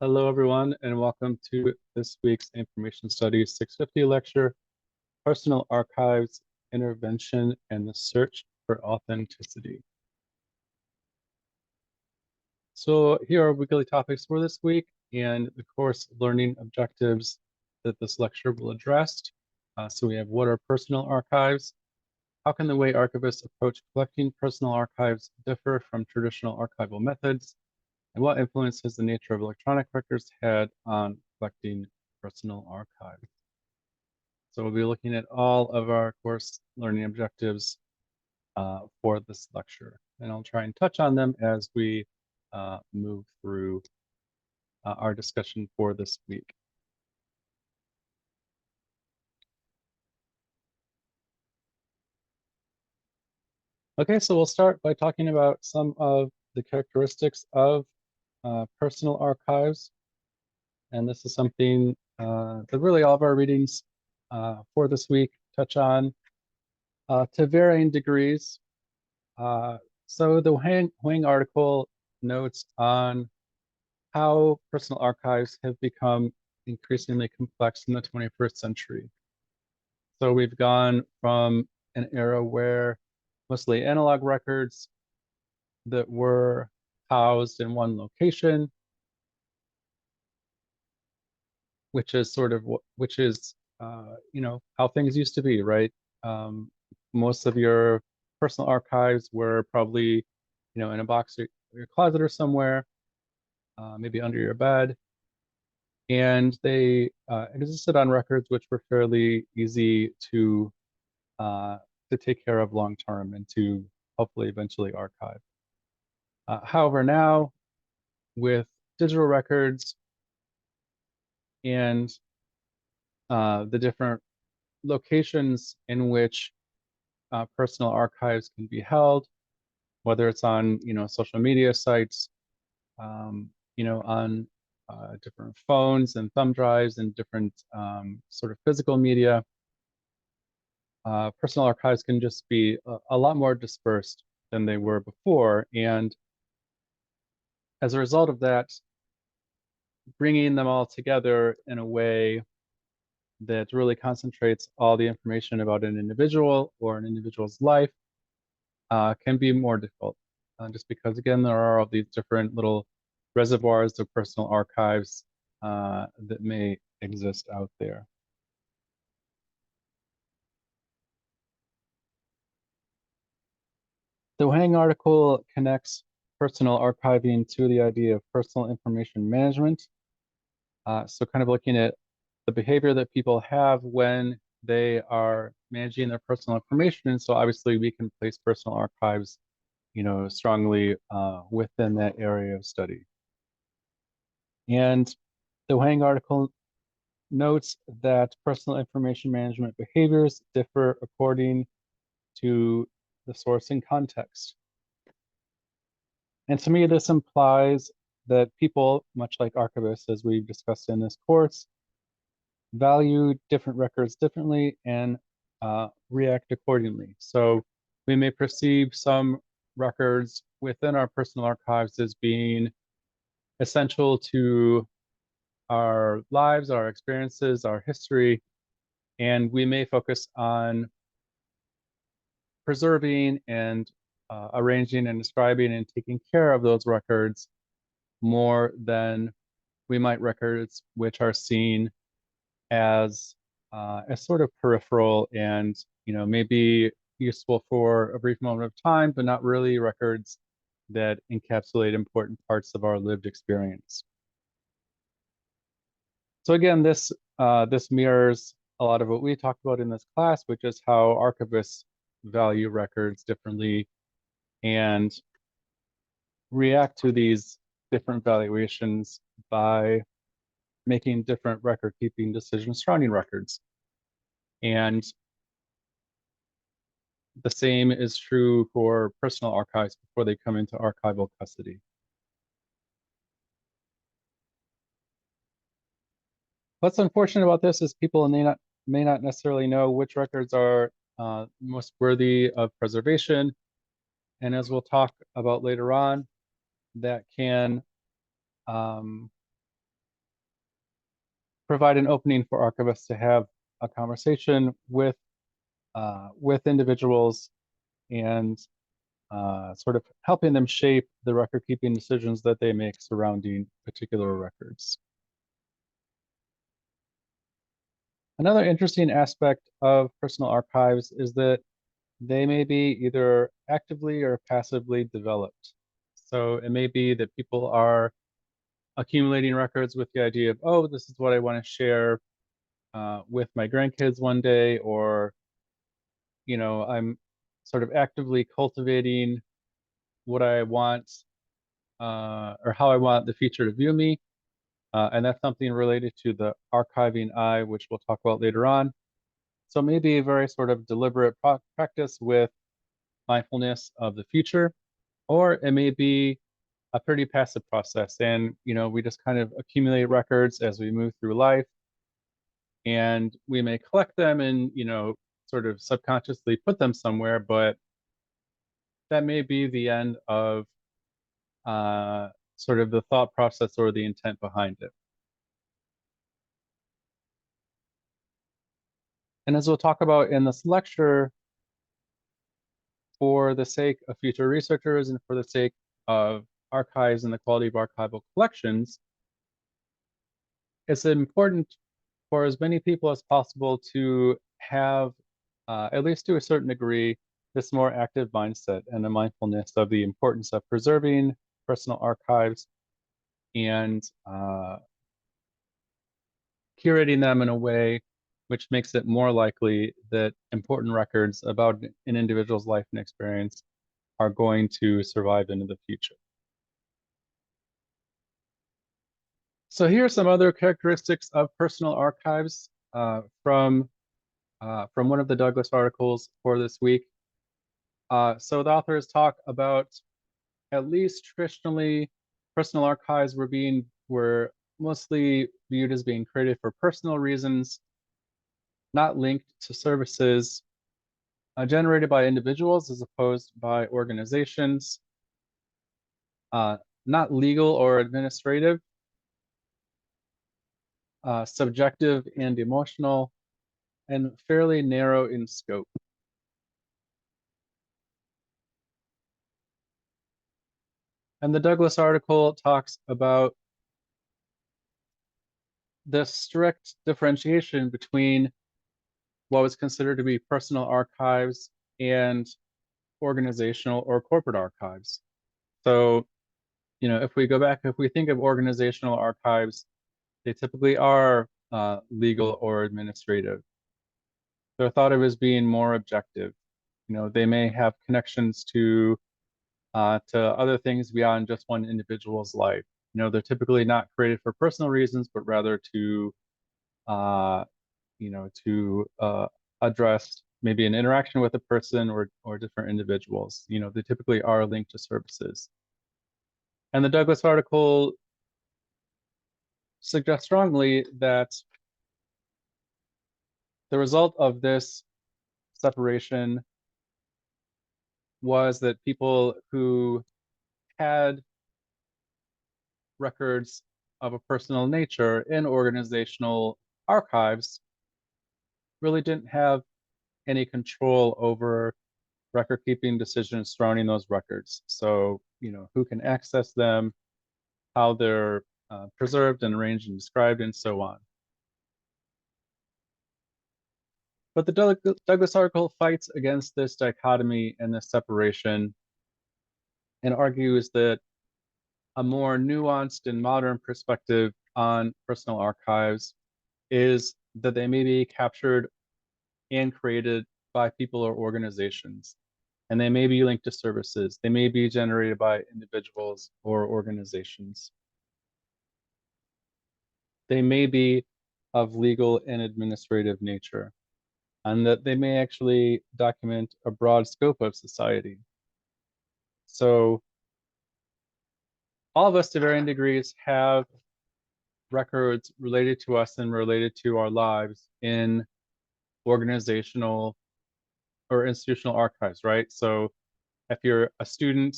Hello, everyone, and welcome to this week's Information Studies 650 lecture, Personal Archives, Intervention, and the Search for Authenticity. So here are weekly topics for this week and the course learning objectives that this lecture will address. So we have, what are personal archives? How can the way archivists approach collecting personal archives differ from traditional archival methods? And what influence has the nature of electronic records had on collecting personal archives? So we'll be looking at all of our course learning objectives for this lecture. And I'll try and touch on them as we move through our discussion for this week. Okay, so we'll start by talking about some of the characteristics of personal archives. And this is something that really all of our readings for this week touch on to varying degrees. So the Huang article notes on how personal archives have become increasingly complex in the 21st century. So we've gone from an era where mostly analog records that were housed in one location, which is how things used to be, right? Most of your personal archives were probably, in a box or your closet or somewhere, maybe under your bed. And they existed on records which were fairly easy to take care of long term and to hopefully eventually archive. However, now with digital records and the different locations in which personal archives can be held, whether it's on social media sites, on different phones and thumb drives and different sort of physical media. Personal archives can just be a lot more dispersed than they were before. And as a result of that, bringing them all together in a way that really concentrates all the information about an individual or an individual's life can be more difficult. Just because, again, there are all these different little reservoirs of personal archives that may exist out there. The Huang article connects personal archiving to the idea of personal information management. So kind of looking at the behavior that people have when they are managing their personal information. And so obviously we can place personal archives, strongly within that area of study. And the Huang article notes that personal information management behaviors differ according to the source and context. And to me, this implies that people, much like archivists, as we've discussed in this course, value different records differently and react accordingly. So we may perceive some records within our personal archives as being essential to our lives, our experiences, our history, and we may focus on preserving and arranging and describing and taking care of those records more than we might records which are seen as sort of peripheral and maybe useful for a brief moment of time, but not really records that encapsulate important parts of our lived experience. So again, this mirrors a lot of what we talked about in this class, which is how archivists value records differently and react to these different valuations by making different record keeping decisions surrounding records. And the same is true for personal archives before they come into archival custody. What's unfortunate about this is people may not necessarily know which records are most worthy of preservation. And as we'll talk about later on, that can provide an opening for archivists to have a conversation with individuals and sort of helping them shape the record keeping decisions that they make surrounding particular records. Another interesting aspect of personal archives is that they may be either actively or passively developed. So it may be that people are accumulating records with the idea of, oh, this is what I want to share with my grandkids one day, or, I'm sort of actively cultivating what I want or how I want the future to view me. And that's something related to the archiving eye, which we'll talk about later on. So maybe a very sort of deliberate practice with mindfulness of the future, or it may be a pretty passive process. And, we just kind of accumulate records as we move through life, and we may collect them and, sort of subconsciously put them somewhere, but that may be the end of sort of the thought process or the intent behind it. And as we'll talk about in this lecture, for the sake of future researchers and for the sake of archives and the quality of archival collections, it's important for as many people as possible to have, at least to a certain degree, this more active mindset and the mindfulness of the importance of preserving personal archives and curating them in a way which makes it more likely that important records about an individual's life and experience are going to survive into the future. So here are some other characteristics of personal archives from one of the Douglas articles for this week. So the authors talk about, at least traditionally, personal archives were mostly viewed as being created for personal reasons, not linked to services generated by individuals as opposed by organizations, not legal or administrative, subjective and emotional, and fairly narrow in scope. And the Douglas article talks about the strict differentiation between what was considered to be personal archives and organizational or corporate archives. So, if we think of organizational archives, they typically are legal or administrative. They're thought of as being more objective. They may have connections to other things beyond just one individual's life. They're typically not created for personal reasons, but rather to uh, address maybe an interaction with a person or different individuals. They typically are linked to services. And the Douglas article suggests strongly that the result of this separation was that people who had records of a personal nature in organizational archives really didn't have any control over record keeping decisions surrounding those records. So, who can access them, how they're preserved and arranged and described, and so on. But the Douglas article fights against this dichotomy and this separation and argues that a more nuanced and modern perspective on personal archives is that they may be captured and created by people or organizations, and they may be linked to services. They may be generated by individuals or organizations. They may be of legal and administrative nature, and that they may actually document a broad scope of society. So all of us to varying degrees have records related to us and related to our lives in organizational or institutional archives, right? So if you're a student,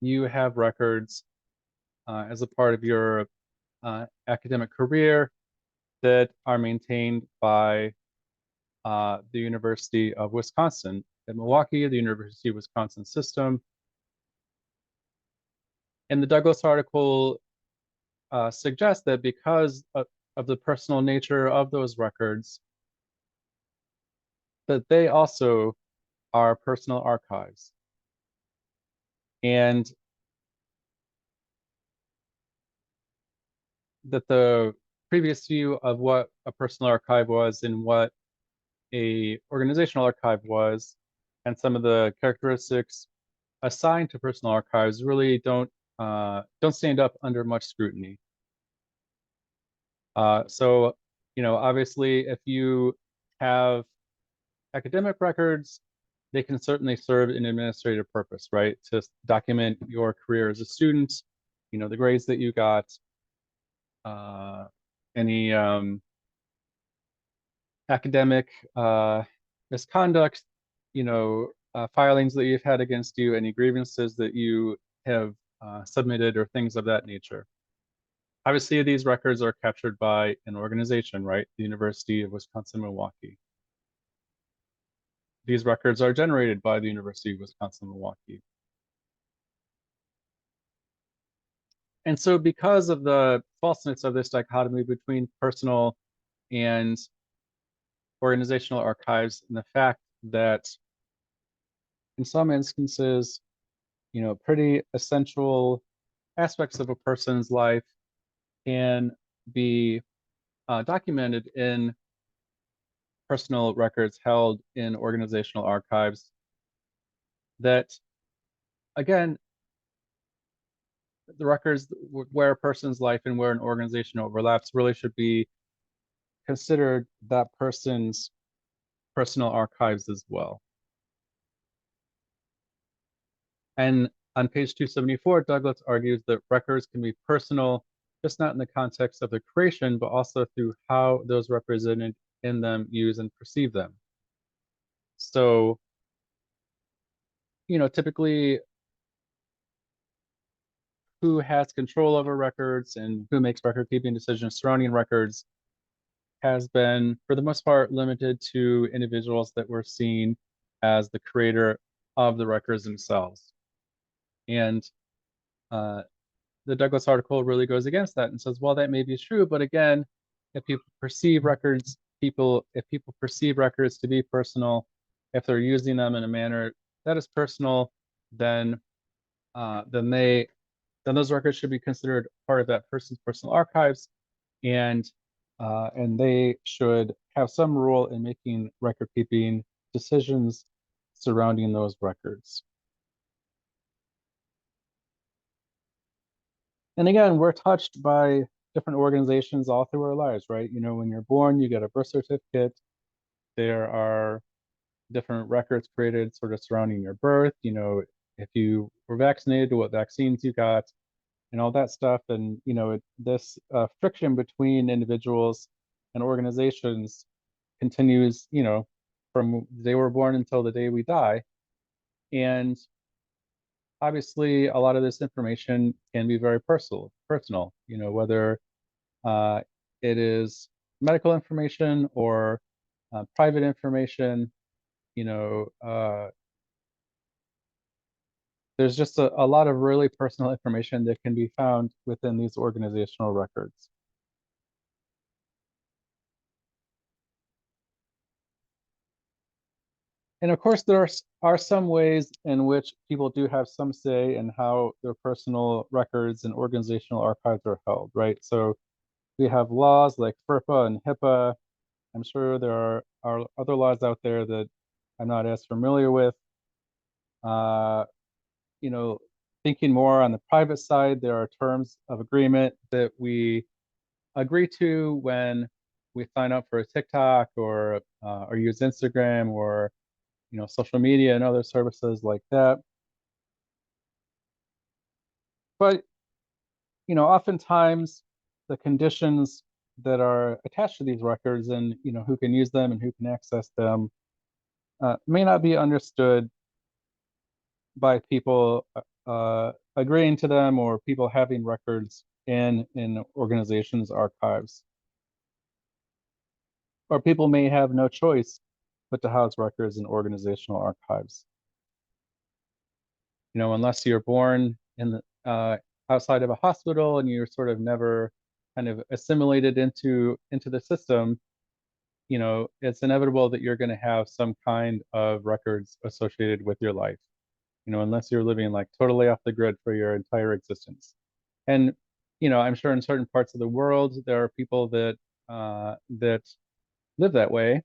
you have records as a part of your academic career that are maintained by the University of Wisconsin in Milwaukee, the University of Wisconsin system. And the Douglas article suggests that because of the personal nature of those records, that they also are personal archives. And that the previous view of what a personal archive was and what a organizational archive was, and some of the characteristics assigned to personal archives really don't stand up under much scrutiny. So, obviously, if you have academic records, they can certainly serve an administrative purpose, right? To document your career as a student, the grades that you got, any academic misconduct, filings that you've had against you, any grievances that you have submitted, or things of that nature. Obviously, these records are captured by an organization, right? The University of Wisconsin-Milwaukee. These records are generated by the University of Wisconsin-Milwaukee. And so because of the falseness of this dichotomy between personal and organizational archives, and the fact that in some instances, pretty essential aspects of a person's life can be documented in personal records held in organizational archives, that again, the records where a person's life and where an organization overlaps really should be considered that person's personal archives as well. And on page 274, Douglas argues that records can be personal, just not in the context of the creation, but also through how those represented in them use and perceive them. So, typically who has control over records and who makes record keeping decisions surrounding records has been, for the most part, limited to individuals that were seen as the creator of the records themselves. And the Douglas article really goes against that and says, well, that may be true, but again, if people perceive records to be personal, if they're using them in a manner that is personal, then those records should be considered part of that person's personal archives, and they should have some role in making record keeping decisions surrounding those records. And again, we're touched by different organizations all through our lives, right? When you're born, you get a birth certificate. There are different records created sort of surrounding your birth, if you were vaccinated, what vaccines you got, and all that stuff. And, this friction between individuals and organizations continues, from the day we're born until the day we die. And obviously, a lot of this information can be very personal, whether it is medical information or private information, there's just a lot of really personal information that can be found within these organizational records. And of course, there are some ways in which people do have some say in how their personal records and organizational archives are held, right? So we have laws like FERPA and HIPAA. I'm sure there are other laws out there that I'm not as familiar with. You know, thinking more on the private side, there are terms of agreement that we agree to when we sign up for a TikTok or use Instagram or social media and other services like that. But oftentimes the conditions that are attached to these records and who can use them and who can access them may not be understood by people agreeing to them or people having records in organizations' archives. or people may have no choice but to house records in organizational archives. Unless you're born in outside of a hospital and you're sort of never kind of assimilated into the system, it's inevitable that you're going to have some kind of records associated with your life, unless you're living like totally off the grid for your entire existence. And, I'm sure in certain parts of the world, there are people that live that way.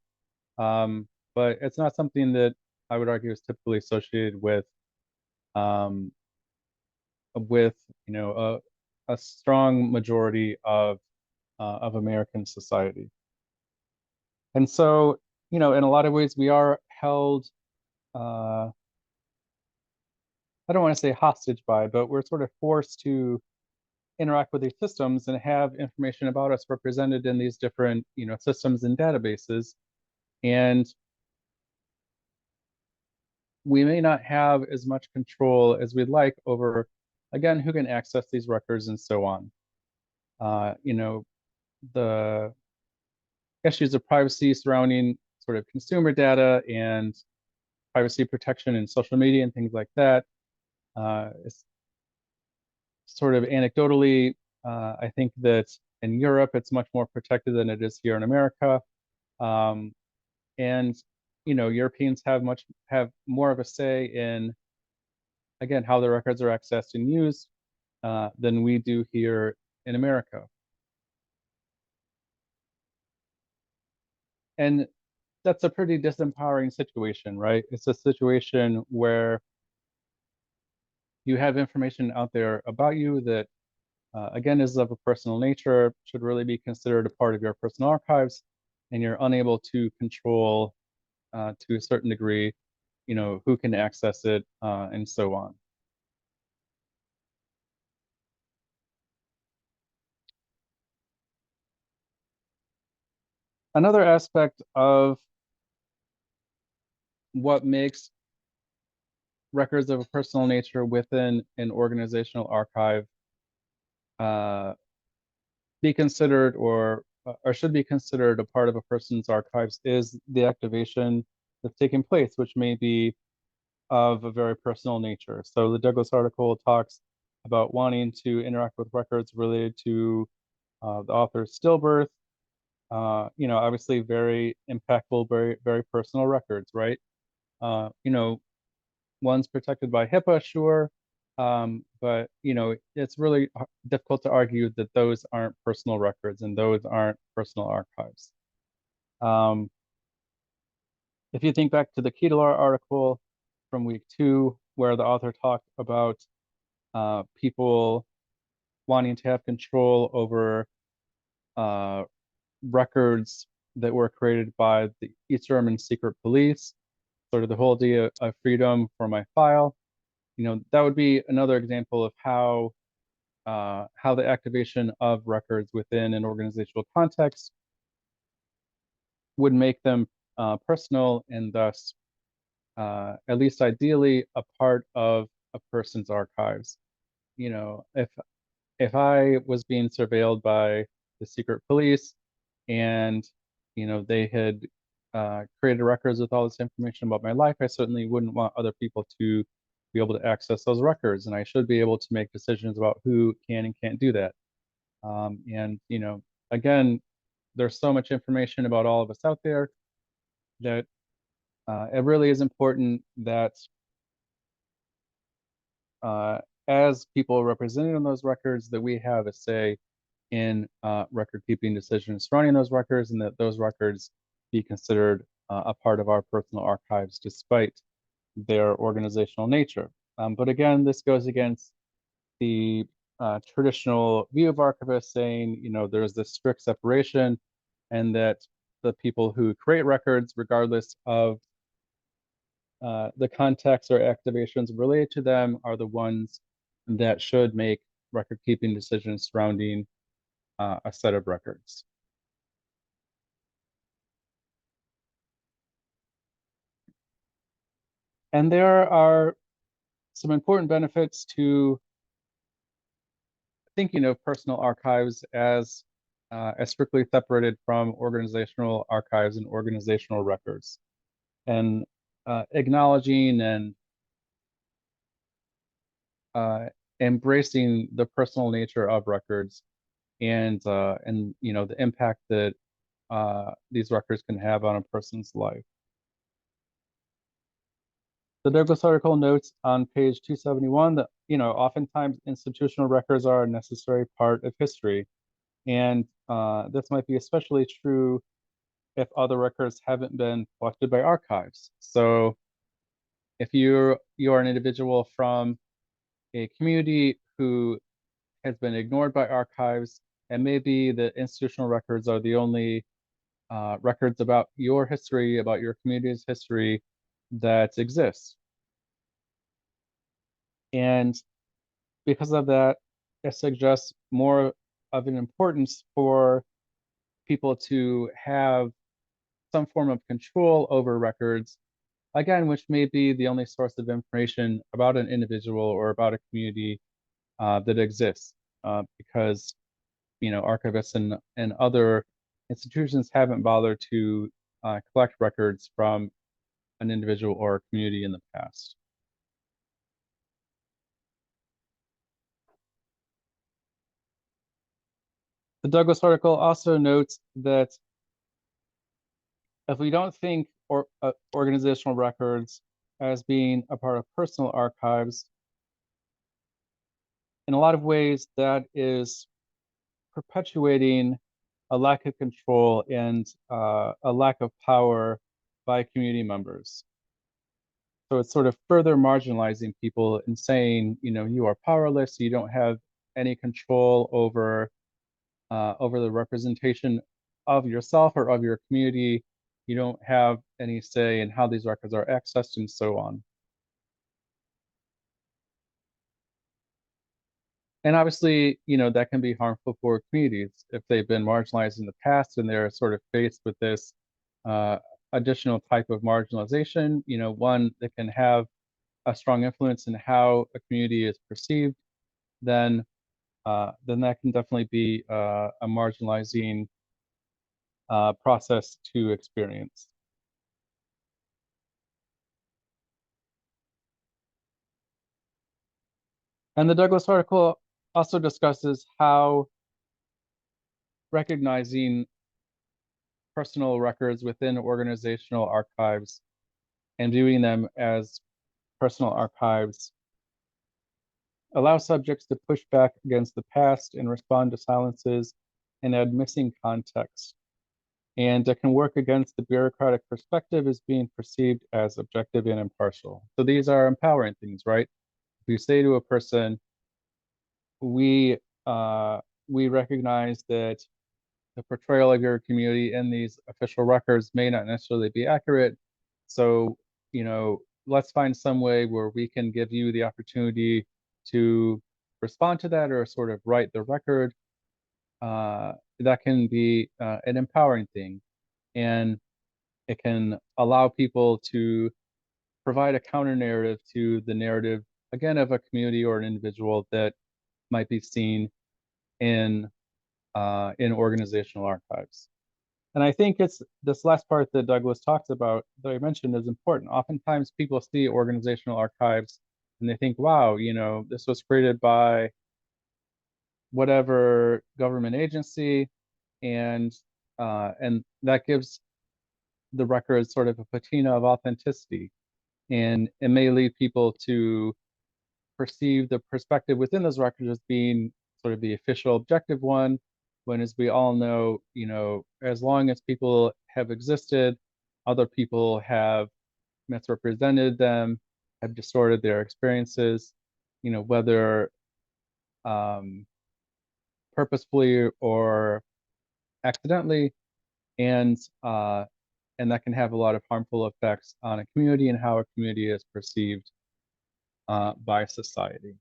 But it's not something that I would argue is typically associated um, with, a strong majority of American society. And so, in a lot of ways, we are held, I don't want to say hostage by, but we're sort of forced to interact with these systems and have information about us represented in these different, systems and databases. And we may not have as much control as we'd like over, again, who can access these records and so on. The issues of privacy surrounding sort of consumer data and privacy protection in social media and things like that. It's sort of anecdotally, I think that in Europe, it's much more protected than it is here in America. Um, and Europeans have more of a say in, again, how the records are accessed and used than we do here in America. And that's a pretty disempowering situation, right? It's a situation where you have information out there about you that, again, is of a personal nature, should really be considered a part of your personal archives, and you're unable to control, to a certain degree, who can access it, and so on. Another aspect of what makes records of a personal nature within an organizational archive uh, be considered or should be considered a part of a person's archives is the activation that's taking place, which may be of a very personal nature. So the Douglas article talks about wanting to interact with records related to the author's stillbirth. Obviously very impactful, very, very personal records, right? Uh, you know, One's protected by HIPAA, sure. But it's really difficult to argue that those aren't personal records and those aren't personal archives. Um, if you think back to the Ketelar article from week 2, where the author talked about people wanting to have control over uh, records that were created by the East German secret police, sort of the whole idea of freedom for my file. That would be another example of how the activation of records within an organizational context would make them personal and thus, at least ideally, a part of a person's archives. If I was being surveilled by the secret police and they had created records with all this information about my life, I certainly wouldn't want other people to be able to access those records, and I should be able to make decisions about who can and can't do that. And again, there's so much information about all of us out there that it really is important that uh, as people represented on those records, that we have a say in record keeping decisions surrounding those records, and that those records be considered a part of our personal archives despite their organizational nature. But again, this goes against the traditional view of archivists saying, there's this strict separation and that the people who create records, regardless of the context or activations related to them, are the ones that should make record keeping decisions surrounding a set of records. And there are some important benefits to thinking of personal archives as as strictly separated from organizational archives and organizational records, and acknowledging and uh, embracing the personal nature of records and the impact that these records can have on a person's life. The Douglas article notes on page 271 that oftentimes institutional records are a necessary part of history, and this might be especially true if other records haven't been collected by archives. So if you are an individual from a community who has been ignored by archives, and maybe the institutional records are the only records about your history, about your community's history that exists. And because of that, it suggests more of an importance for people to have some form of control over records, again, which may be the only source of information about an individual or about a community that exists, because archivists and other institutions haven't bothered to collect records from an individual or a community in the past. The Douglas article also notes that if we don't think organizational records as being a part of personal archives, in a lot of ways that is perpetuating a lack of control and a lack of power by community members. So it's sort of further marginalizing people and saying, you are powerless, you don't have any control over the representation of yourself or of your community. You don't have any say in how these records are accessed and so on. And obviously, that can be harmful for communities if they've been marginalized in the past and they're sort of faced with this uh, additional type of marginalization, one that can have a strong influence in how a community is perceived, then that can definitely be a marginalizing process to experience. And the Douglas article also discusses how recognizing personal records within organizational archives and viewing them as personal archives allow subjects to push back against the past and respond to silences and add missing context. And it can work against the bureaucratic perspective as being perceived as objective and impartial. So these are empowering things, right? If you say to a person, we uh, we recognize that the portrayal of your community in these official records may not necessarily be accurate. So, let's find some way where we can give you the opportunity to respond to that or sort of write the record. That can be an empowering thing. And it can allow people to provide a counter narrative to the narrative, again, of a community or an individual that might be seen in organizational archives. And I think it's this last part that Douglas talks about that I mentioned is important. Oftentimes people see organizational archives and they think, wow, this was created by whatever government agency, and that gives the record sort of a patina of authenticity. And it may lead people to perceive the perspective within those records as being sort of the official objective one, when as we all know, as long as people have existed, other people have misrepresented them, have distorted their experiences, whether um, purposefully or accidentally, and uh, and that can have a lot of harmful effects on a community and how a community is perceived by society.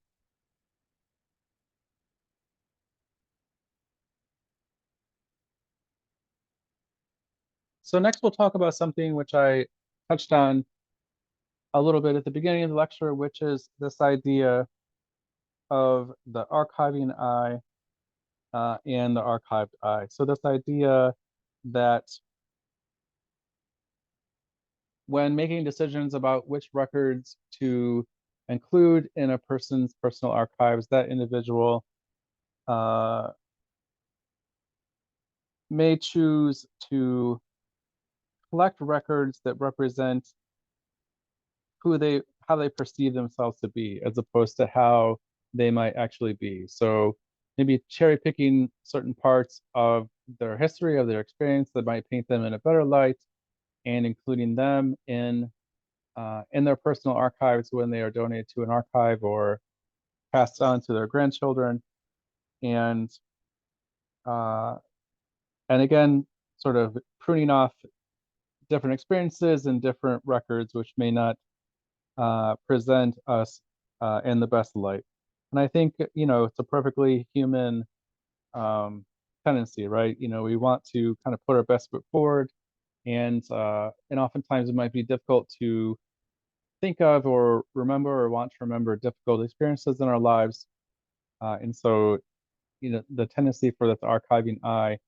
So next we'll talk about something which I touched on a little bit at the beginning of the lecture, which is this idea of the archiving eye and the archived I. So this idea that when making decisions about which records to include in a person's personal archives, that individual uh, may choose to collect records that represent how they perceive themselves to be, as opposed to how they might actually be. So maybe cherry picking certain parts of their history, of their experience that might paint them in a better light, and including them in their personal archives when they are donated to an archive or passed on to their grandchildren. And uh, and again, sort of pruning off different experiences and different records which may not present us in the best light. And I think, it's a perfectly human tendency, right? We want to kind of put our best foot forward, and oftentimes it might be difficult to think of or remember or want to remember difficult experiences in our lives. And so, the tendency for this archiving I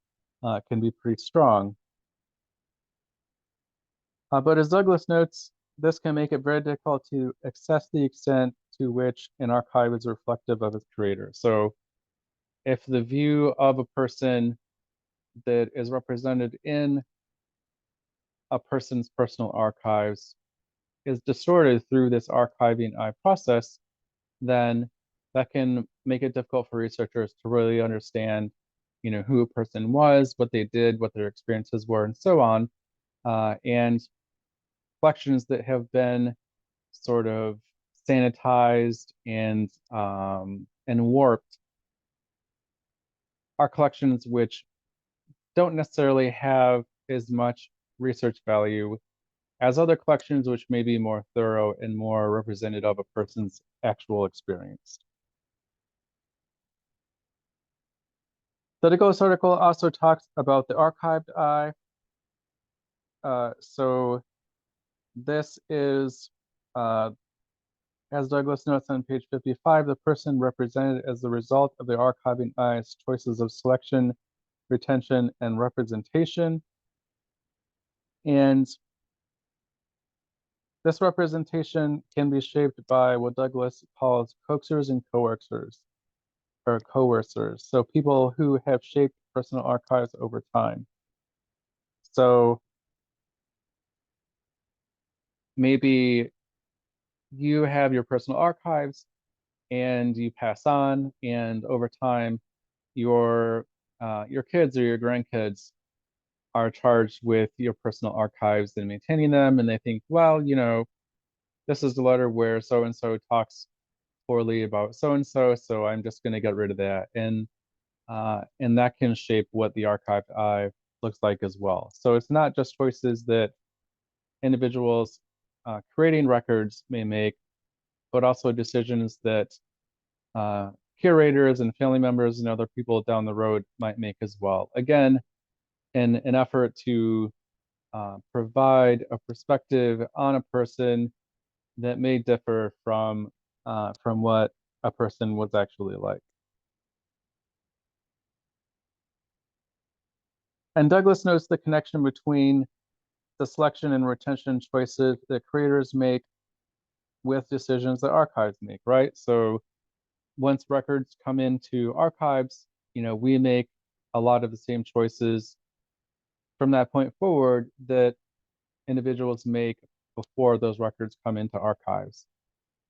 can be pretty strong. But as Douglas notes, this can make it very difficult to assess the extent to which an archive is reflective of its creator. So if the view of a person that is represented in a person's personal archives is distorted through this archiving I process, then that can make it difficult for researchers to really understand, who a person was, what they did, what their experiences were, and so on. And collections that have been sort of sanitized and warped are collections which don't necessarily have as much research value as other collections which may be more thorough and more representative of a person's actual experience. The Douglas article also talks about the archived I. So this is, as Douglas notes on page 55, the person represented as the result of the archiving I's choices of selection, retention, and representation. And this representation can be shaped by what Douglas calls coaxers and coercers, or coercers. So people who have shaped personal archives over time. So maybe you have your personal archives and you pass on, and over time, your kids or your grandkids are charged with your personal archives and maintaining them, and they think, well, this is the letter where so and so talks poorly about so and so, so I'm just going to get rid of that, and that can shape what the archived I looks like as well. So it's not just choices that individuals creating records may make, but also decisions that uh, curators and family members and other people down the road might make as well. Again, in an effort to provide a perspective on a person that may differ from what a person was actually like. And Douglas notes the connection between the selection and retention choices that creators make with decisions that archives make, right? So once records come into archives, we make a lot of the same choices from that point forward that individuals make before those records come into archives.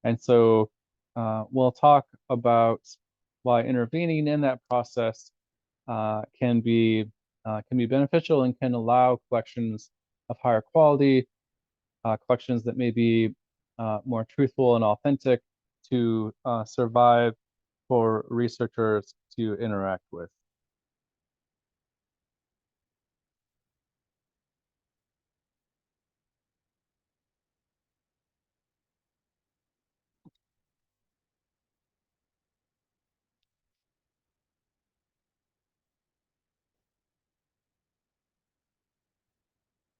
And so we'll talk about why intervening in that process can be beneficial and can allow collections of higher quality, collections that may be more truthful and authentic to survive for researchers to interact with.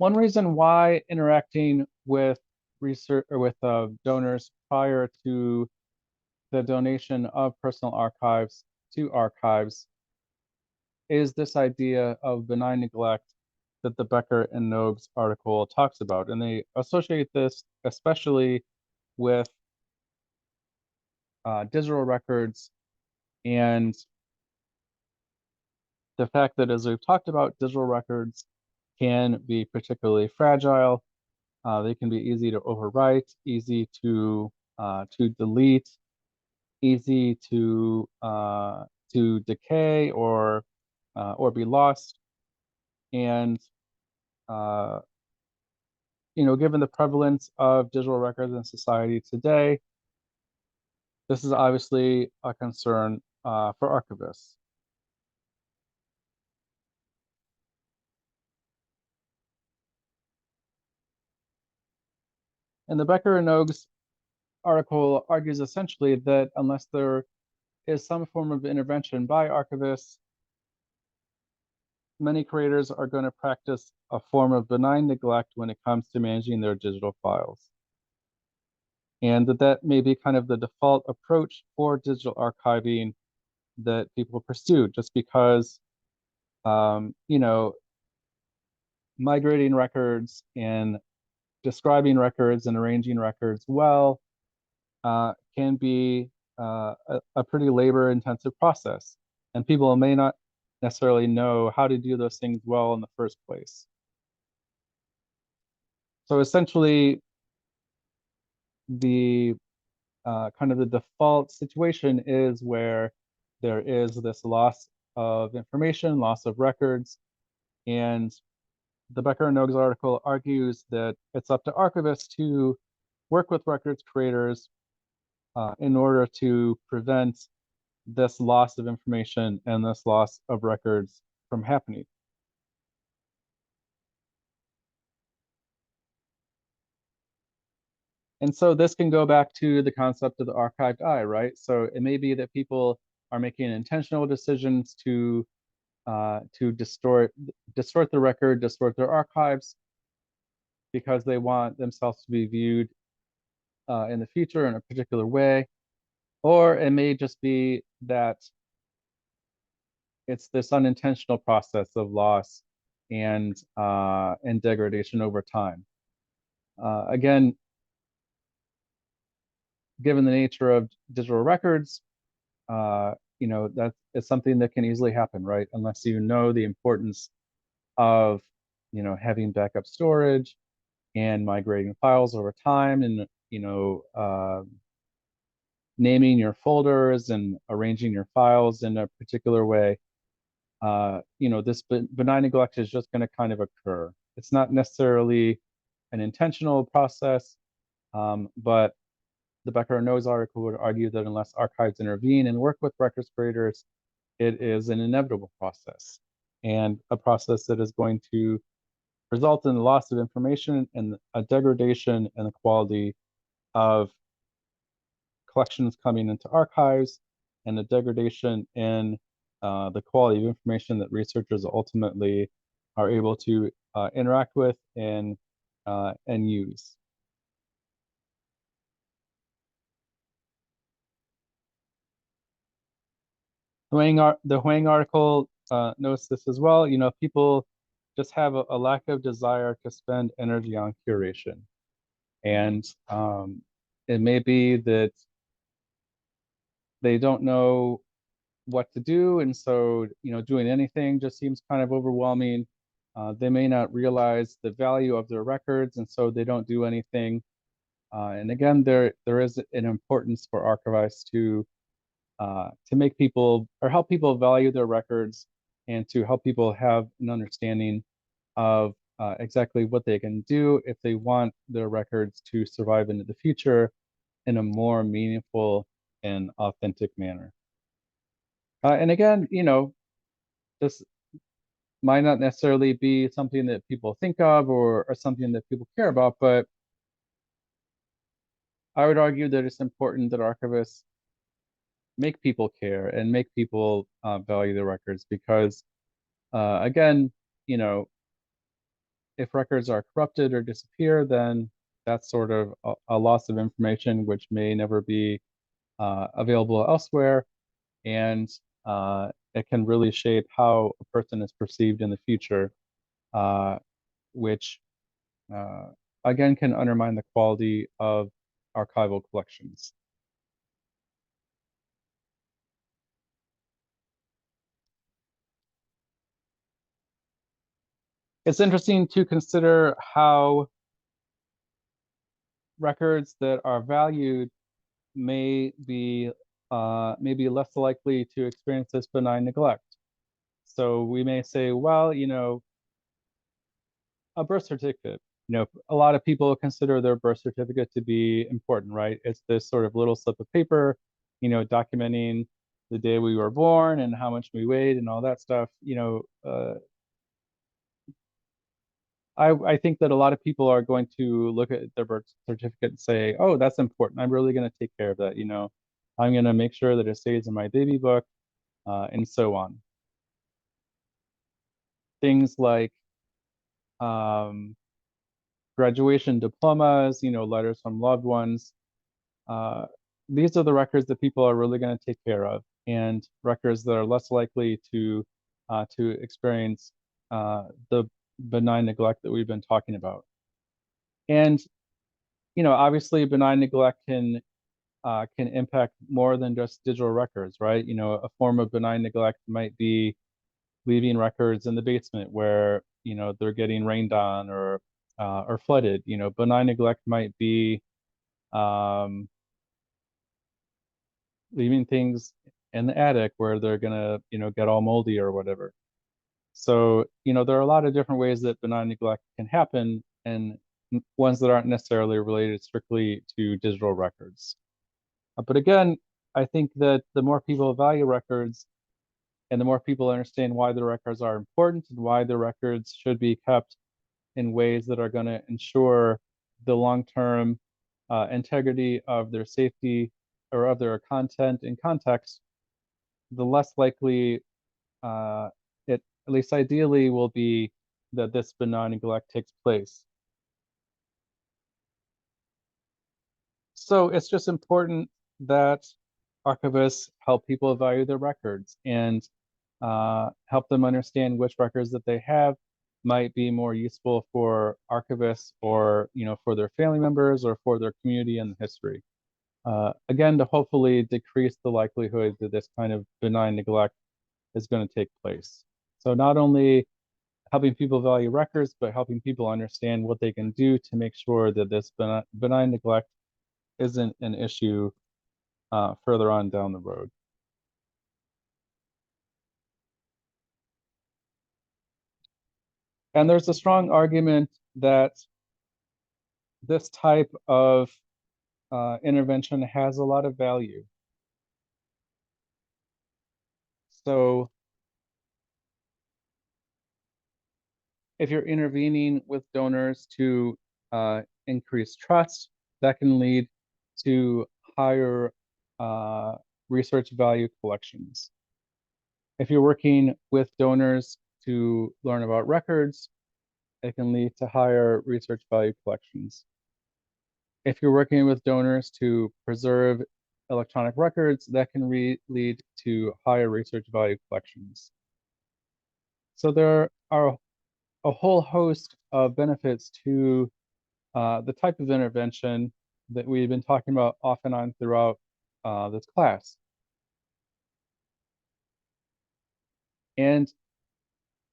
One reason why interacting with research or with donors prior to the donation of personal archives to archives is this idea of benign neglect that the Becker and Nogues article talks about. And they associate this especially with digital records and the fact that, as we've talked about, digital records can be particularly fragile. They can be easy to overwrite, easy to delete, easy to decay or be lost. And given the prevalence of digital records in society today, this is obviously a concern for archivists. And the Becker and Nogues article argues essentially that unless there is some form of intervention by archivists, many creators are going to practice a form of benign neglect when it comes to managing their digital files. And that may be kind of the default approach for digital archiving that people pursue, just because, migrating records and describing records and arranging records well can be a pretty labor-intensive process. And people may not necessarily know how to do those things well in the first place. So essentially, the kind of the default situation is where there is this loss of information, loss of records, and the Becker and Nogues article argues that it's up to archivists to work with records creators in order to prevent this loss of information and this loss of records from happening. And so this can go back to the concept of the archived eye, right? So it may be that people are making intentional decisions to distort the record, distort their archives, because they want themselves to be viewed in the future in a particular way. Or it may just be that it's this unintentional process of loss and degradation over time. Again, given the nature of digital records, that is something that can easily happen, right? Unless you know the importance of, having backup storage and migrating files over time, and naming your folders and arranging your files in a particular way. This benign neglect is just going to kind of occur. It's not necessarily an intentional process, but the Becker and Nogues article would argue that unless archives intervene and work with records creators, it is an inevitable process, and a process that is going to result in the loss of information and a degradation in the quality of collections coming into archives, and a degradation in the quality of information that researchers ultimately are able to interact with and use. The Huang article notes this as well. People just have a lack of desire to spend energy on curation. And it may be that they don't know what to do, and so doing anything just seems kind of overwhelming. They may not realize the value of their records, and so they don't do anything. And again, there is an importance for archivists to make people or help people value their records, and to help people have an understanding of exactly what they can do if they want their records to survive into the future in a more meaningful and authentic manner. And again, this might not necessarily be something that people think of or something that people care about, but I would argue that it's important that archivists make people care and make people value their records, because again, if records are corrupted or disappear, then that's sort of a loss of information which may never be available elsewhere. And it can really shape how a person is perceived in the future, uh, which uh, again can undermine the quality of archival collections. It's interesting to consider how records that are valued may be less likely to experience this benign neglect. So we may say, well, a birth certificate. A lot of people consider their birth certificate to be important, right? It's this sort of little slip of paper, documenting the day we were born and how much we weighed and all that stuff. I think that a lot of people are going to look at their birth certificate and say, oh, that's important. I'm really going to take care of that. I'm going to make sure that it stays in my baby book, and so on. Things like um, graduation diplomas, letters from loved ones. Uh, these are the records that people are really going to take care of, and records that are less likely to experience the benign neglect that we've been talking about. And obviously, benign neglect can impact more than just digital records, right? A form of benign neglect might be leaving records in the basement where they're getting rained on or flooded. Benign neglect might be um, leaving things in the attic where they're gonna get all moldy or whatever. So there are a lot of different ways that benign neglect can happen, and ones that aren't necessarily related strictly to digital records. But again, I think that the more people value records and the more people understand why the records are important and why the records should be kept in ways that are going to ensure the long-term integrity of their safety or of their content and context, the less likely it, at least ideally, will be that this benign neglect takes place. So it's just important that archivists help people value their records and help them understand which records that they have might be more useful for archivists or for their family members or for their community and history. Again, to hopefully decrease the likelihood that this kind of benign neglect is going to take place. So not only helping people value records, but helping people understand what they can do to make sure that this benign neglect isn't an issue further on down the road. And there's a strong argument that this type of intervention has a lot of value. So if you're intervening with donors to increase trust, that can lead to higher uh, research value collections. If you're working with donors to learn about records, it can lead to higher research value collections. If you're working with donors to preserve electronic records, that can lead to higher research value collections. So there are a whole host of benefits to the type of intervention that we've been talking about off and on throughout this class. And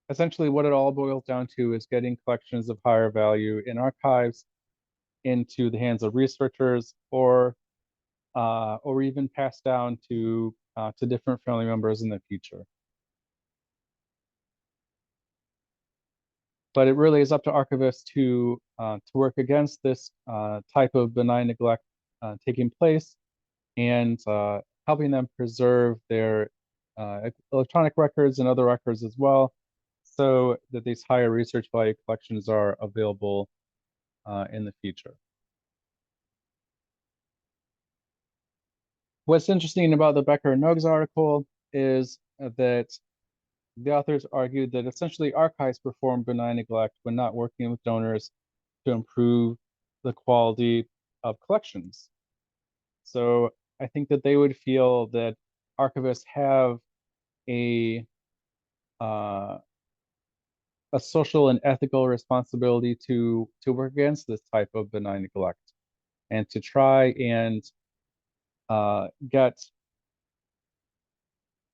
essentially what it all boils down to is getting collections of higher value in archives into the hands of researchers or even passed down to different family members in the future. But it really is up to archivists to work against this type of benign neglect taking place and helping them preserve their electronic records and other records as well, so that these higher research value collections are available in the future. What's interesting about the Becker and Noakes article is that the authors argued that essentially archives perform benign neglect when not working with donors to improve the quality of collections. So I think that they would feel that archivists have a social and ethical responsibility to work against this type of benign neglect and to try and get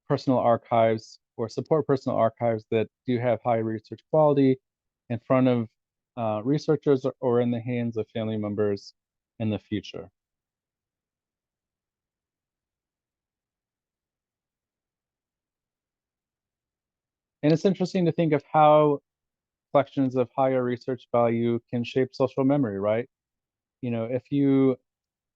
personal archives or support personal archives that do have high research quality in front of researchers or in the hands of family members in the future. And it's interesting to think of how collections of higher research value can shape social memory, right? You know, if you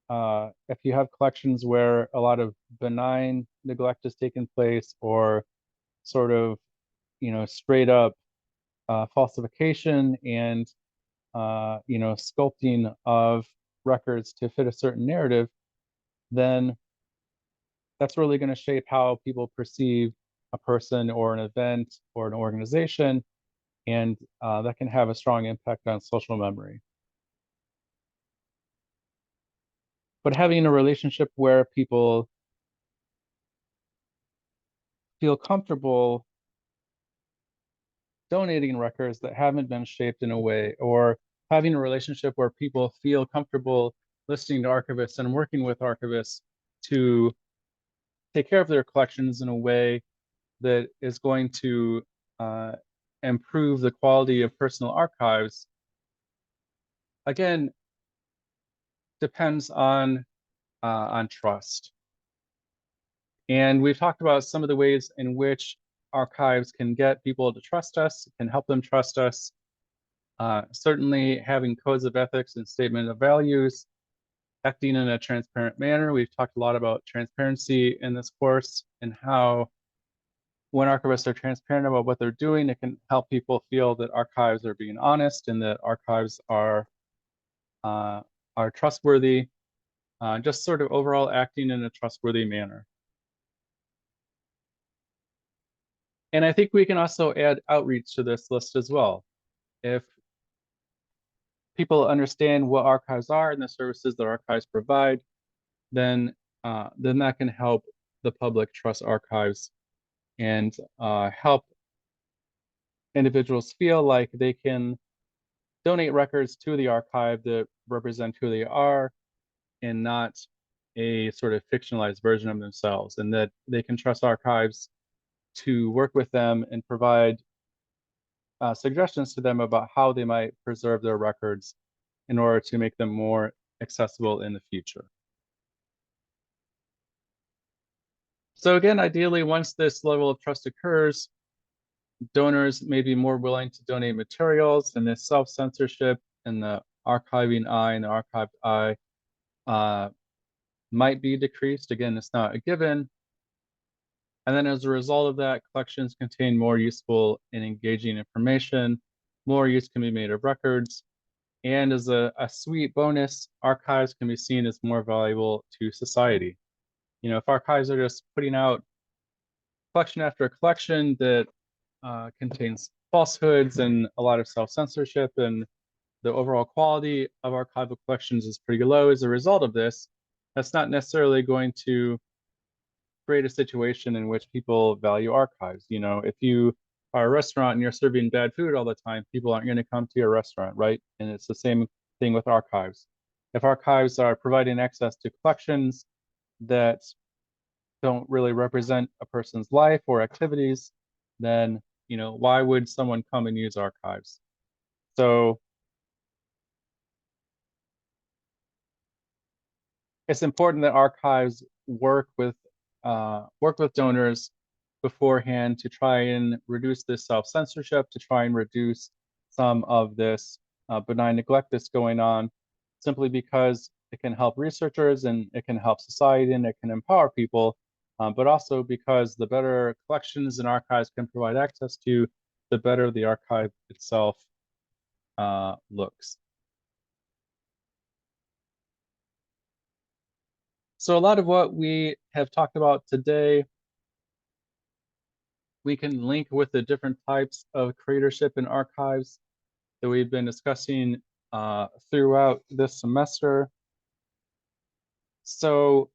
have collections where a lot of benign neglect has taken place or sort of, straight up falsification and sculpting of records to fit a certain narrative, then that's really going to shape how people perceive a person or an event or an organization, and that can have a strong impact on social memory. But having a relationship where people feel comfortable donating records that haven't been shaped in a way, or having a relationship where people feel comfortable listening to archivists and working with archivists to take care of their collections in a way that is going to uh, improve the quality of personal archives, again, depends on trust. And we've talked about some of the ways in which archives can get people to trust us, can help them trust us. Certainly having codes of ethics and statement of values, acting in a transparent manner. We've talked a lot about transparency in this course and how when archivists are transparent about what they're doing, it can help people feel that archives are being honest and that archives are trustworthy, just sort of overall acting in a trustworthy manner. And I think we can also add outreach to this list as well. If people understand what archives are and the services that archives provide, then that can help the public trust archives and help individuals feel like they can donate records to the archive that represent who they are and not a sort of fictionalized version of themselves, and that they can trust archives to work with them and provide suggestions to them about how they might preserve their records in order to make them more accessible in the future. So again, ideally, once this level of trust occurs, donors may be more willing to donate materials, and this self-censorship and the archiving eye and the archived eye might be decreased. Again, it's not a given. And then as a result of that, collections contain more useful and engaging information, more use can be made of records, and as a sweet bonus, archives can be seen as more valuable to society. You know, if archives are just putting out collection after collection that contains falsehoods and a lot of self-censorship, and the overall quality of archival collections is pretty low as a result of this, that's not necessarily going to create a situation in which people value archives. You know, if you are a restaurant and you're serving bad food all the time, people aren't going to come to your restaurant, right? And it's the same thing with archives. If archives are providing access to collections that don't really represent a person's life or activities, then, why would someone come and use archives? So it's important that archives work with donors beforehand to try and reduce this self-censorship, to try and reduce some of this benign neglect that's going on, simply because it can help researchers and it can help society and it can empower people, but also because the better collections and archives can provide access to, the better the archive itself looks. So a lot of what we have talked about today, we can link with the different types of curatorship and archives that we've been discussing throughout this semester. So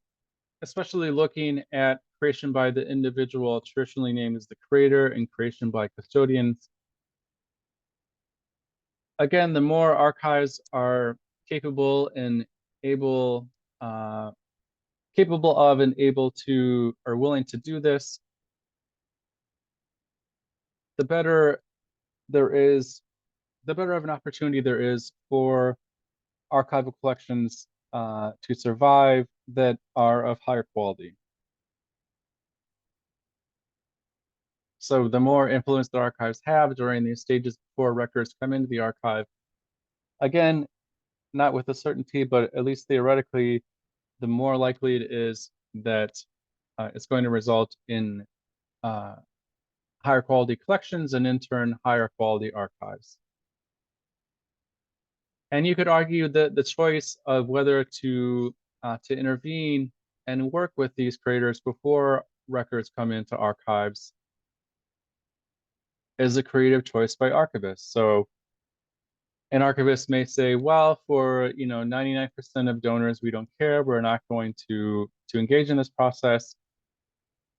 especially looking at creation by the individual, traditionally named as the creator, and creation by custodians. Again, the more archives are capable and able capable of and able to or willing to do this, the better the better of an opportunity there is for archival collections to survive that are of higher quality. So the more influence that archives have during these stages before records come into the archive, again, not with a certainty, but at least theoretically, the more likely it is that it's going to result in higher quality collections and in turn, higher quality archives. And you could argue that the choice of whether to intervene and work with these creators before records come into archives is a creative choice by archivists. So an archivist may say, well, for 99% of donors, we don't care. We're not going to engage in this process.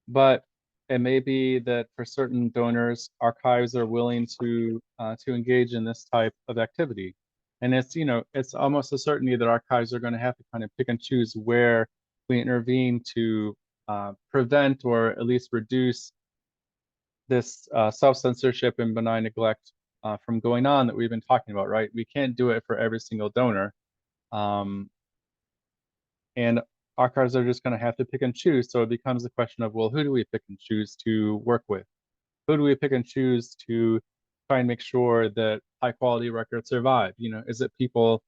But it may be that for certain donors, archives are willing to engage in this type of activity. And it's almost a certainty that archives are going to have to kind of pick and choose where we intervene to prevent or at least reduce this self-censorship and benign neglect from going on that we've been talking about, right? We can't do it for every single donor. And archives are just going to have to pick and choose. So it becomes the question of, well, who do we pick and choose to work with? Who do we pick and choose to try and make sure that high quality records survive? Is it people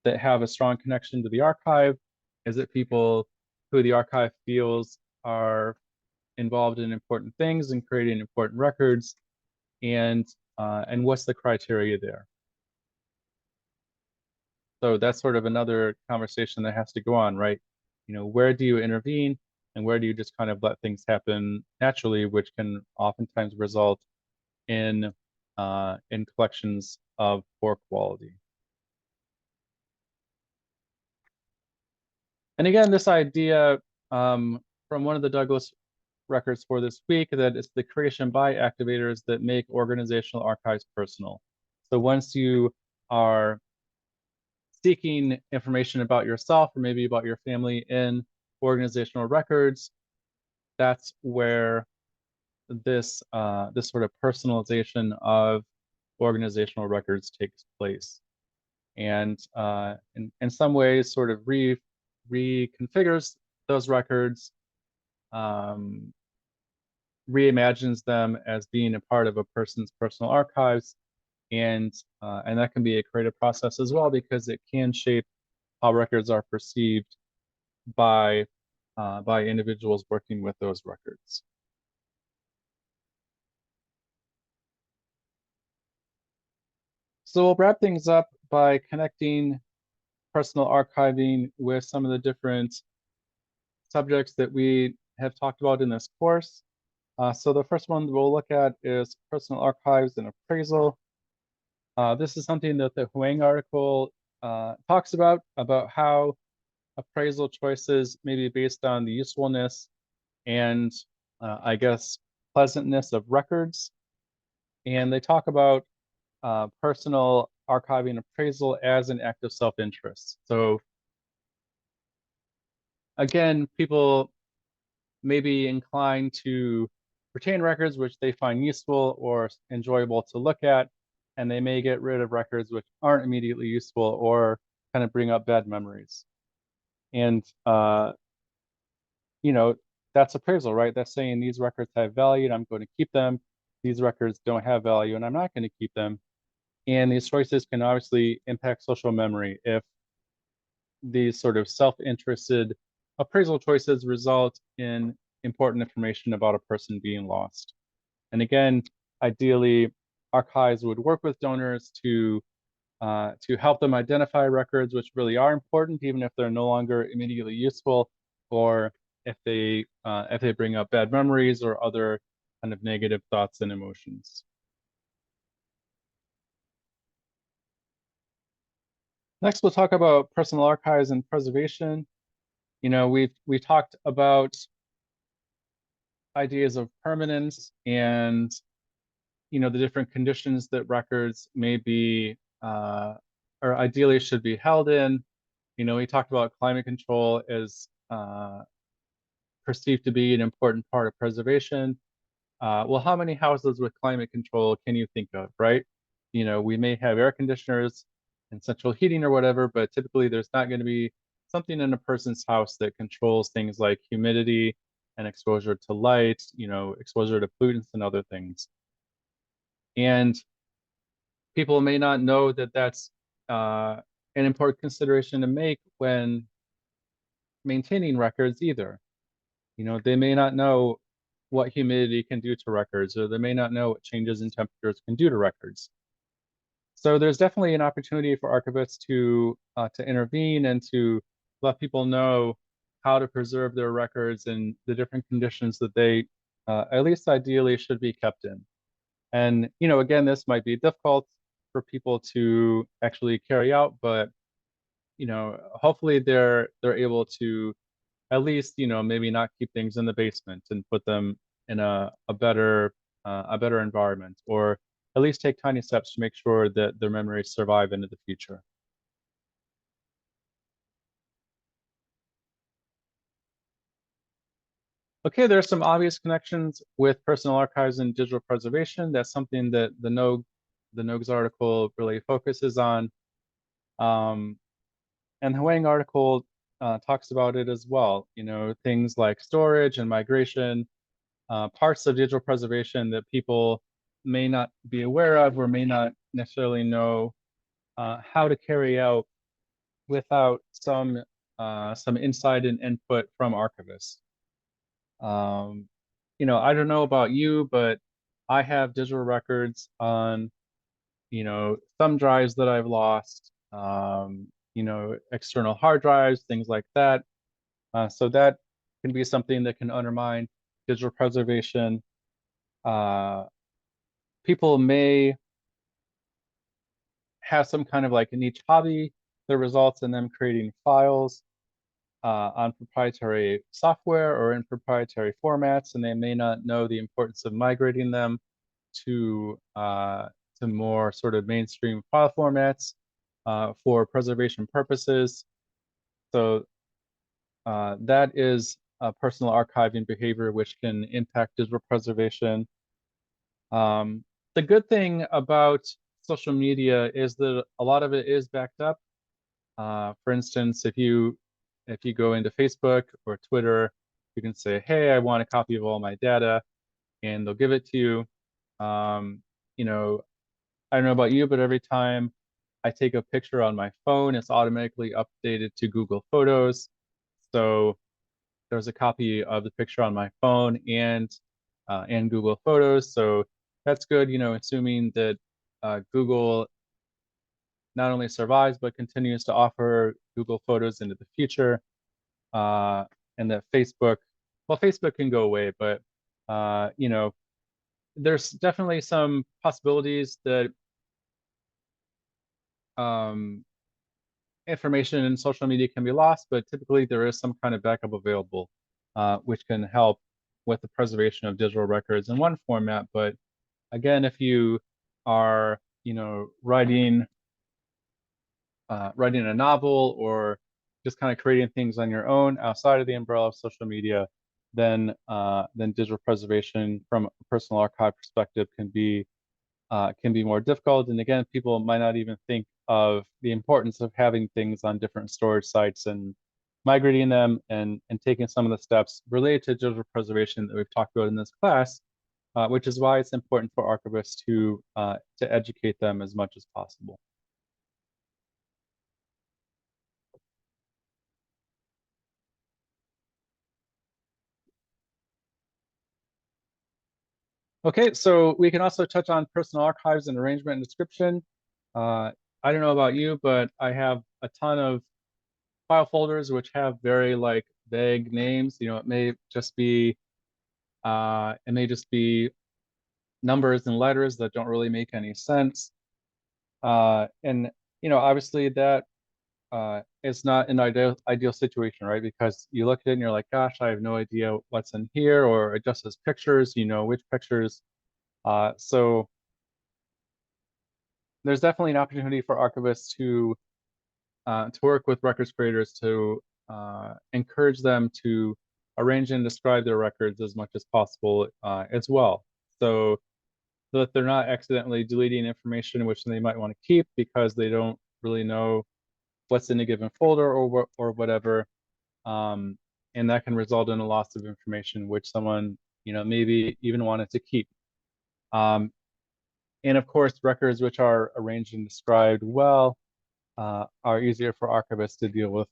that have a strong connection to the archive? Is it people who the archive feels are involved in important things and creating important records? And what's the criteria there? So that's sort of another conversation that has to go on, right? Where do you intervene and where do you just kind of let things happen naturally, which can oftentimes result in collections of poor quality. And again, this idea from one of the Douglas records for this week that it's the creation by activators that make organizational archives personal. So once you are seeking information about yourself or maybe about your family in organizational records, that's where this sort of personalization of organizational records takes place, and in some ways sort of reconfigures those records, reimagines them as being a part of a person's personal archives, and that can be a creative process as well because it can shape how records are perceived by individuals working with those records. So we'll wrap things up by connecting personal archiving with some of the different subjects that we have talked about in this course. So the first one we'll look at is personal archives and appraisal. This is something that the Huang article talks about how appraisal choices may be based on the usefulness and I guess pleasantness of records. And they talk about personal archiving appraisal as an act of self-interest. So again, people may be inclined to retain records which they find useful or enjoyable to look at, and they may get rid of records which aren't immediately useful or kind of bring up bad memories. And that's appraisal, right? That's saying these records have value and I'm going to keep them. These records don't have value and I'm not going to keep them. And these choices can obviously impact social memory if these sort of self-interested appraisal choices result in important information about a person being lost. And again, ideally, archives would work with donors to help them identify records which really are important, even if they're no longer immediately useful, or if they bring up bad memories or other kind of negative thoughts and emotions. Next, we'll talk about personal archives and preservation. We've talked about ideas of permanence and the different conditions that records may be or ideally should be held in. We talked about climate control as perceived to be an important part of preservation. Well, how many houses with climate control can you think of, right? We may have air conditioners and central heating or whatever, but typically there's not going to be something in a person's house that controls things like humidity and exposure to light, exposure to pollutants and other things. And people may not know that that's an important consideration to make when maintaining records either. They may not know what humidity can do to records, or they may not know what changes in temperatures can do to records. So there's definitely an opportunity for archivists to intervene and to let people know how to preserve their records and the different conditions that they, at least ideally, should be kept in. And again, this might be difficult for people to actually carry out, but hopefully they're able to at least maybe not keep things in the basement and put them in a better environment, or at least take tiny steps to make sure that their memories survive into the future. Okay, there are some obvious connections with personal archives and digital preservation. That's something that the Nogues article really focuses on. And the Huang article talks about it as well. Things like storage and migration, parts of digital preservation that people may not be aware of or may not necessarily know how to carry out without some insight and input from archivists. I don't know about you, but I have digital records on thumb drives that I've lost, external hard drives, things like that. So that can be something that can undermine digital preservation. People may have some kind of like a niche hobby that results in them creating files on proprietary software or in proprietary formats, and they may not know the importance of migrating them to more sort of mainstream file formats for preservation purposes. So that is a personal archiving behavior which can impact digital preservation. The good thing about social media is that a lot of it is backed up. For instance, if you go into Facebook or Twitter, you can say, "Hey, I want a copy of all my data," and they'll give it to you. I don't know about you, but every time I take a picture on my phone, it's automatically updated to Google Photos. So there's a copy of the picture on my phone and Google Photos. So that's good, assuming that Google not only survives but continues to offer Google Photos into the future, and that Facebook can go away, but there's definitely some possibilities that um, information in social media can be lost, but typically there is some kind of backup available, which can help with the preservation of digital records in one format. But again, if you are, writing a novel or just kind of creating things on your own outside of the umbrella of social media, then digital preservation from a personal archive perspective can be more difficult. And again, people might not even think of the importance of having things on different storage sites and migrating them and taking some of the steps related to digital preservation that we've talked about in this class, which is why it's important for archivists to educate them as much as possible. Okay, so we can also touch on personal archives and arrangement and description. I don't know about you, but I have a ton of file folders which have very like vague names. It may just be numbers and letters that don't really make any sense. And obviously that it's not an ideal situation, right? Because you look at it and you're like, gosh, I have no idea what's in here, or it just says pictures, you know, which pictures. So there's definitely an opportunity for archivists to work with records creators to encourage them to arrange and describe their records as much as possible as well. So that they're not accidentally deleting information which they might want to keep because they don't really know what's in a given folder or whatever. Um, and that can result in a loss of information which someone, you know, maybe even wanted to keep. Um, and of course, records which are arranged and described well are easier for archivists to deal with,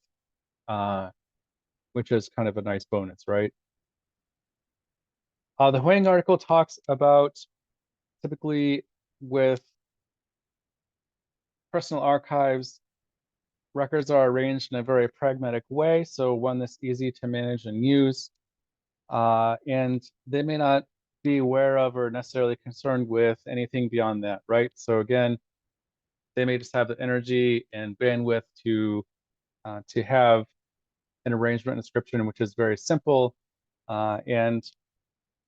which is kind of a nice bonus, right? The Huang article talks about typically with personal archives, records are arranged in a very pragmatic way, so one that's easy to manage and use. And they may not be aware of or necessarily concerned with anything beyond that, right? So again, they may just have the energy and bandwidth to have an arrangement and description which is very simple. And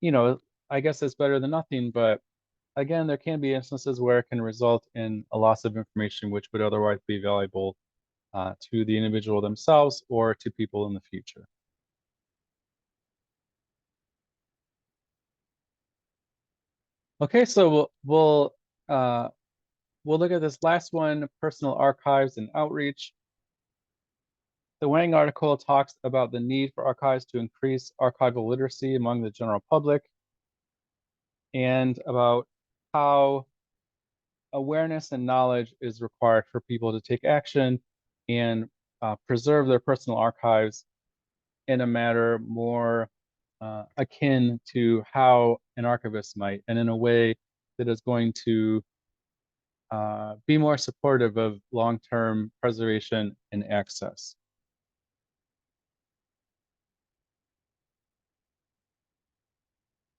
you know, I guess it's better than nothing, but again, there can be instances where it can result in a loss of information which would otherwise be valuable to the individual themselves or to people in the future. Okay, so uh, we'll look at this last one, personal archives and outreach. The Wang article talks about the need for archives to increase archival literacy among the general public and about how awareness and knowledge is required for people to take action and preserve their personal archives in a manner more akin to how an archivist might, and in a way that is going to be more supportive of long-term preservation and access.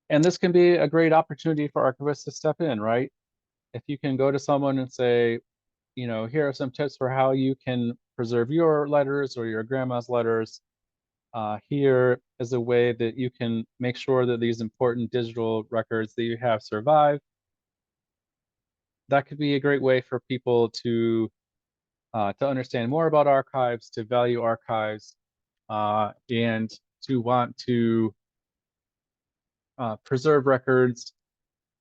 And this can be a great opportunity for archivists to step in, right? If you can go to someone and say, you know, here are some tips for how you can preserve your letters or your grandma's letters. Here is a way that you can make sure that these important digital records that you have survive. That could be a great way for people to understand more about archives, to value archives, and to want to preserve records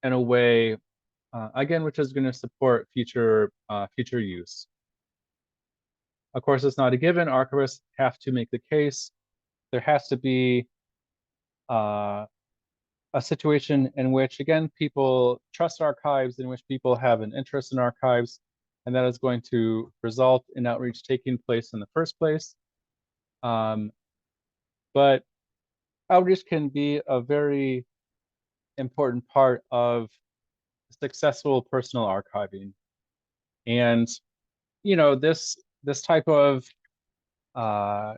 in a way, again, which is going to support future use. Of course, it's not a given. Archivists have to make the case. There has to be uh, a situation in which, again, people trust archives, in which people have an interest in archives, and that is going to result in outreach taking place in the first place. Um, but outreach can be a very important part of successful personal archiving. And, you know, this type of uh,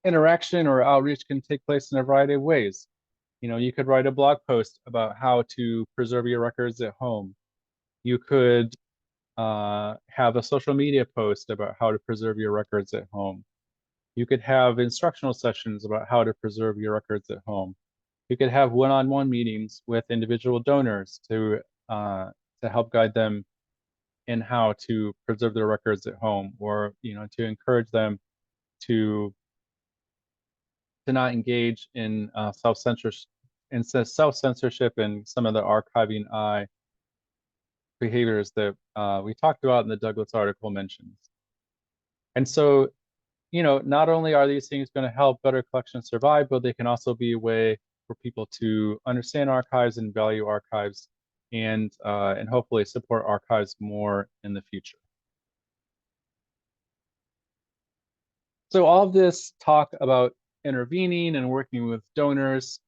interaction or outreach can take place in a variety of ways. You know, you could write a blog post about how to preserve your records at home. You could have a social media post about how to preserve your records at home. You could have instructional sessions about how to preserve your records at home. You could have one-on-one meetings with individual donors to help guide them in how to preserve their records at home, or you know, to encourage them to to not engage in self-censorship and some of the archiving behaviors that we talked about in the Douglas article mentions. And so, you know, not only are these things going to help better collections survive, but they can also be a way for people to understand archives and value archives, and hopefully support archives more in the future. So all of this talk about intervening and working with donors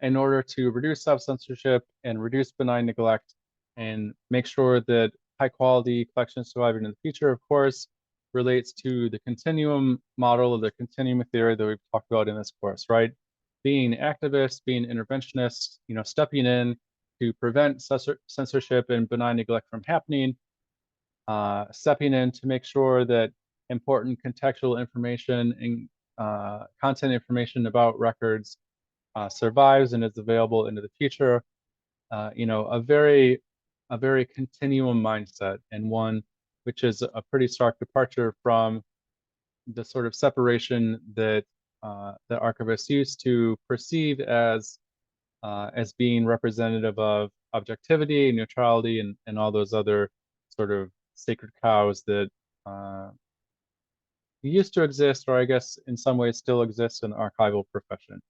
in order to reduce self-censorship and reduce benign neglect and make sure that high quality collections survive in the future, of course, relates to the continuum model of the continuum theory that we've talked about in this course, right? Being activists, being interventionists, you know, stepping in to prevent censorship and benign neglect from happening, stepping in to make sure that important contextual information and content information about records survives and is available into the future. A very continuum mindset, and one which is a pretty stark departure from the sort of separation that that archivists used to perceive as being representative of objectivity, neutrality, and all those other sort of sacred cows that uh, used to exist, or I guess in some ways still exist in the archival profession.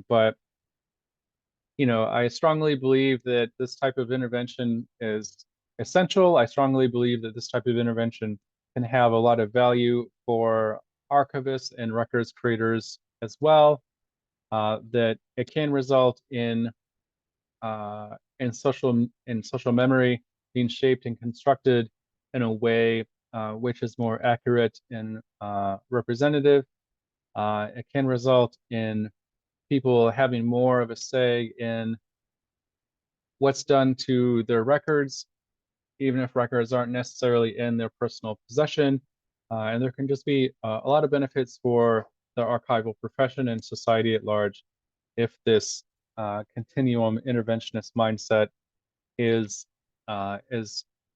But I strongly believe that this type of intervention is essential. I strongly believe that this type of intervention can have a lot of value for archivists and records creators as well. That it can result in social memory being shaped and constructed in a way which is more accurate and representative. It can result in people having more of a say in what's done to their records, even if records aren't necessarily in their personal possession. And there can just be a lot of benefits for the archival profession and society at large if this continuum interventionist mindset is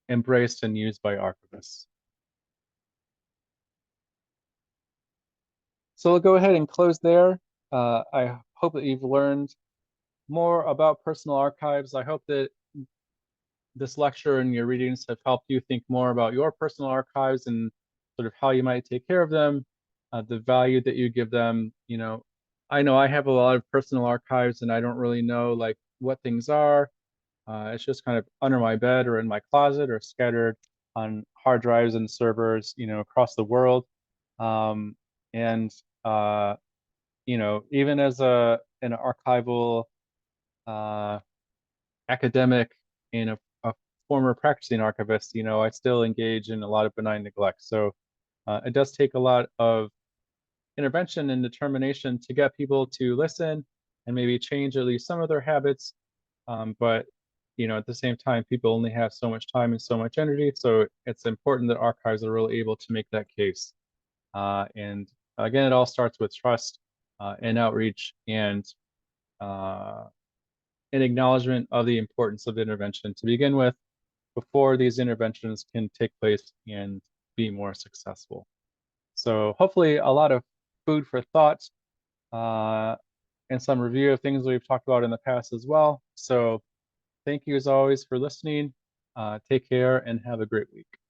embraced and used by archivists. So we'll go ahead and close there. I hope that you've learned more about personal archives. I hope that this lecture and your readings have helped you think more about your personal archives and sort of how you might take care of them, the value that you give them. I know I have a lot of personal archives and I don't really know like what things are. It's just kind of under my bed or in my closet or scattered on hard drives and servers, across the world. Um, and even as an archival uh, academic and a former practicing archivist, I still engage in a lot of benign neglect. So it does take a lot of intervention and determination to get people to listen and maybe change at least some of their habits. But at the same time, people only have so much time and so much energy. So it's important that archives are really able to make that case. And again, it all starts with trust and outreach and an acknowledgement of the importance of intervention to begin with before these interventions can take place and be more successful. So hopefully a lot of food for thought and some review of things we've talked about in the past as well. So thank you as always for listening. Take care and have a great week.